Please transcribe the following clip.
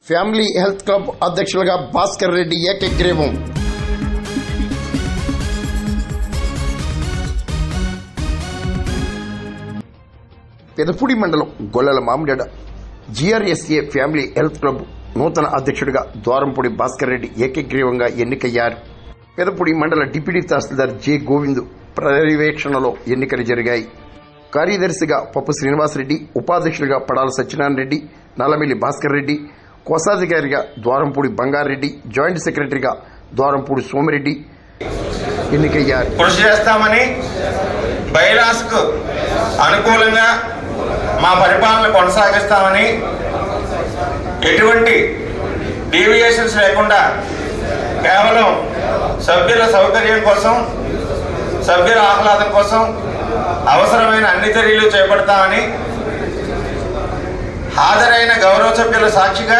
Family health club అధ్యక్షులుగా భాస్కర్ రెడ్డి ఏకగ్రీవం. పెదపూడి మండలం గొల్లల మామిడాడ జిఆర్ఎస్ఏ ఫ్యామిలీ హెల్త్ క్లబ్ నూతన అధ్యక్షుడిగా ద్వారంపూడి భాస్కర్ రెడ్డి ఏకగ్రీవంగా ఎన్నికయ్యారు. పెదపూడి మండల డిప్యూటీ తహసీల్దార్ జె గోవింద్ పర్యవేక్షణలో ఎన్నికలు జరిగాయి. కార్యదర్శిగా పప్పు శ్రీనివాసరెడ్డి, ఉపాధ్యక్షుడిగా పడాల సత్యనారాయణ రెడ్డి, నల్లమిల్లి భాస్కర్ రెడ్డి, కోశాధికారిగా ద్వారంపూడి బంగారెడ్డి, జాయింట్ సెక్రటరీగా ద్వారంపూడి సోమిరెడ్డి ఎన్నికయ్యారు. కృషి చేస్తామని బైలాస్కు అనుకూలంగా మా పరిపాలన కొనసాగిస్తామని, ఎటువంటి డీవియేషన్స్ లేకుండా కేవలం సభ్యుల సౌకర్యం కోసం, సభ్యుల ఆహ్లాదం కోసం అవసరమైన అన్ని చర్యలు చేపడతామని హాజరైన గౌరవ సభ్యుల సాక్షిగా